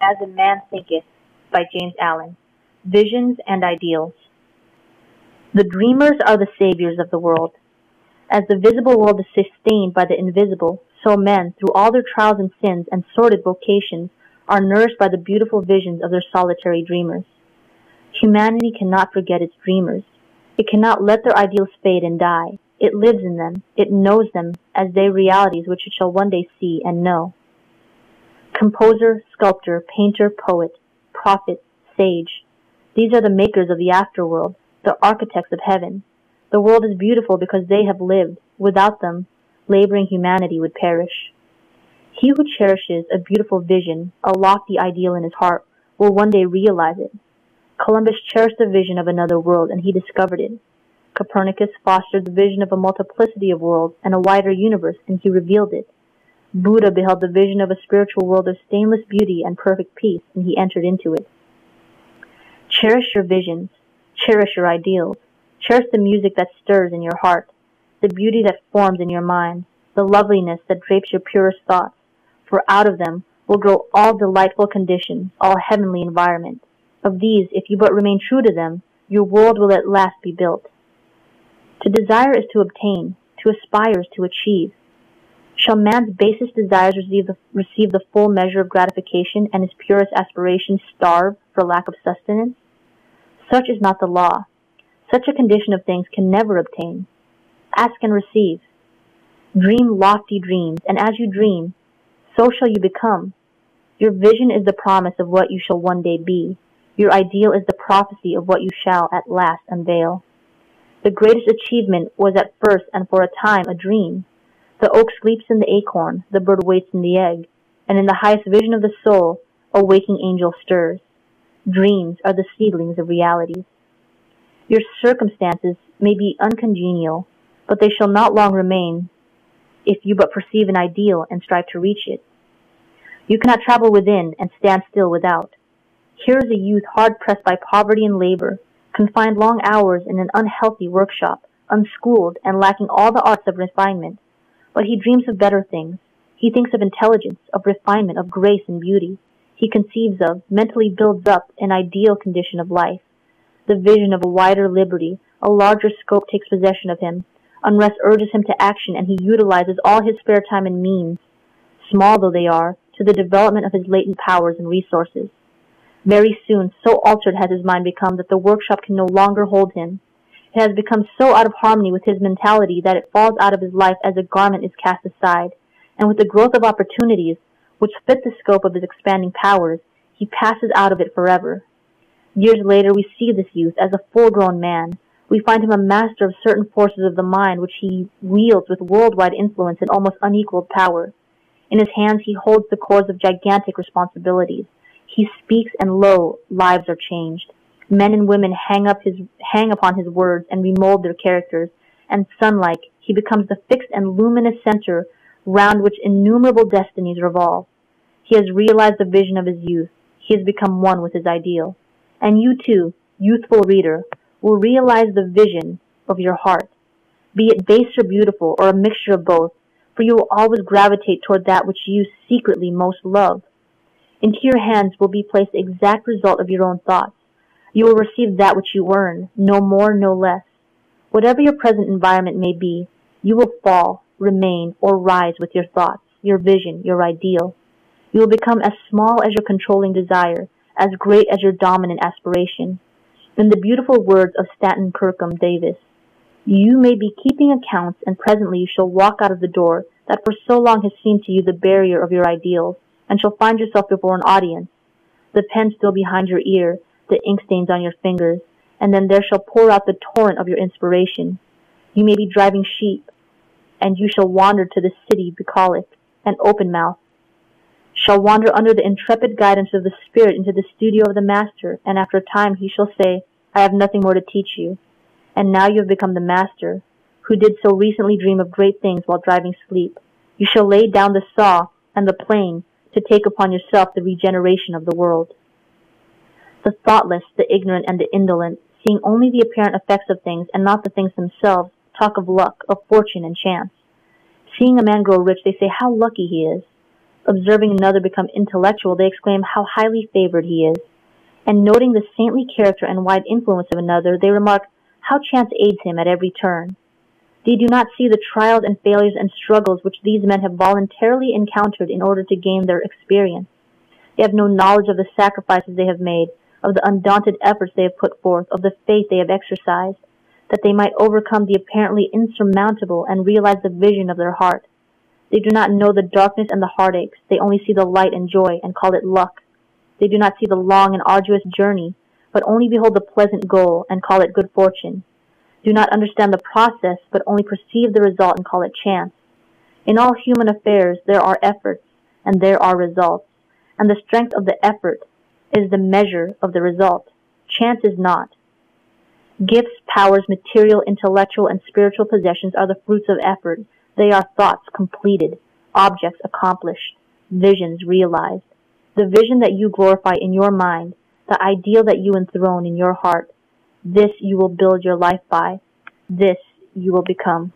As a Man Thinketh by James Allen. Visions and Ideals. The dreamers are the saviors of the world. As the visible world is sustained by the invisible, so men, through all their trials and sins and sordid vocations, are nourished by the beautiful visions of their solitary dreamers. Humanity cannot forget its dreamers. It cannot let their ideals fade and die. It lives in them. It knows them as their realities which it shall one day see and know. Composer, sculptor, painter, poet, prophet, sage. These are the makers of the afterworld, the architects of heaven. The world is beautiful because they have lived. Without them, laboring humanity would perish. He who cherishes a beautiful vision, a lofty ideal in his heart, will one day realize it. Columbus cherished the vision of another world, and he discovered it. Copernicus fostered the vision of a multiplicity of worlds and a wider universe, and he revealed it. Buddha beheld the vision of a spiritual world of stainless beauty and perfect peace, and he entered into it. Cherish your visions. Cherish your ideals. Cherish the music that stirs in your heart, the beauty that forms in your mind, the loveliness that drapes your purest thoughts, for out of them will grow all delightful conditions, all heavenly environment. Of these, if you but remain true to them, your world will at last be built. To desire is to obtain, to aspire is to achieve. Shall man's basest desires receive the full measure of gratification, and his purest aspirations starve for lack of sustenance? Such is not the law. Such a condition of things can never obtain. Ask and receive. Dream lofty dreams, and as you dream, so shall you become. Your vision is the promise of what you shall one day be. Your ideal is the prophecy of what you shall at last unveil. The greatest achievement was at first and for a time a dream. The oak sleeps in the acorn, the bird waits in the egg, and in the highest vision of the soul, a waking angel stirs. Dreams are the seedlings of realities. Your circumstances may be uncongenial, but they shall not long remain if you but perceive an ideal and strive to reach it. You cannot travel within and stand still without. Here is a youth hard pressed by poverty and labor, confined long hours in an unhealthy workshop, unschooled and lacking all the arts of refinement. But he dreams of better things. He thinks of intelligence, of refinement, of grace and beauty. He conceives of, mentally builds up, an ideal condition of life. The vision of a wider liberty, a larger scope takes possession of him. Unrest urges him to action, and he utilizes all his spare time and means, small though they are, to the development of his latent powers and resources. Very soon, so altered has his mind become that the workshop can no longer hold him. It has become so out of harmony with his mentality that it falls out of his life as a garment is cast aside, and with the growth of opportunities, which fit the scope of his expanding powers, he passes out of it forever. Years later we see this youth as a full-grown man. We find him a master of certain forces of the mind which he wields with worldwide influence and almost unequaled power. In his hands he holds the cords of gigantic responsibilities. He speaks, and lo, lives are changed. Men and women hang upon his words and remold their characters, and sun-like, he becomes the fixed and luminous center round which innumerable destinies revolve. He has realized the vision of his youth. He has become one with his ideal. And you too, youthful reader, will realize the vision of your heart, be it base or beautiful, or a mixture of both, for you will always gravitate toward that which you secretly most love. Into your hands will be placed the exact result of your own thoughts. You will receive that which you earn, no more, no less. Whatever your present environment may be, you will fall, remain, or rise with your thoughts, your vision, your ideal. You will become as small as your controlling desire, as great as your dominant aspiration. In the beautiful words of Stanton Kirkham Davis, you may be keeping accounts, and presently you shall walk out of the door that for so long has seemed to you the barrier of your ideals, and shall find yourself before an audience, the pen still behind your ear, the ink stains on your fingers, and then there shall pour out the torrent of your inspiration. You may be driving sheep, and you shall wander to the city bucolic and open-mouthed, shall wander under the intrepid guidance of the Spirit into the studio of the Master, and after a time he shall say, I have nothing more to teach you. And now you have become the Master, who did so recently dream of great things while driving sleep. You shall lay down the saw and the plane to take upon yourself the regeneration of the world. The thoughtless, the ignorant, and the indolent, seeing only the apparent effects of things and not the things themselves, talk of luck, of fortune, and chance. Seeing a man grow rich, they say how lucky he is. Observing another become intellectual, they exclaim how highly favored he is. And noting the saintly character and wide influence of another, they remark how chance aids him at every turn. They do not see the trials and failures and struggles which these men have voluntarily encountered in order to gain their experience. They have no knowledge of the sacrifices they have made, of the undaunted efforts they have put forth, of the faith they have exercised, that they might overcome the apparently insurmountable and realize the vision of their heart. They do not know the darkness and the heartaches. They only see the light and joy and call it luck. They do not see the long and arduous journey, but only behold the pleasant goal and call it good fortune. Do not understand the process, but only perceive the result and call it chance. In all human affairs there are efforts, and there are results, and the strength of the effort is the measure of the result. Chance is not. Gifts, powers, material, intellectual, and spiritual possessions are the fruits of effort. They are thoughts completed, objects accomplished, visions realized. The vision that you glorify in your mind, the ideal that you enthrone in your heart, this you will build your life by. This you will become.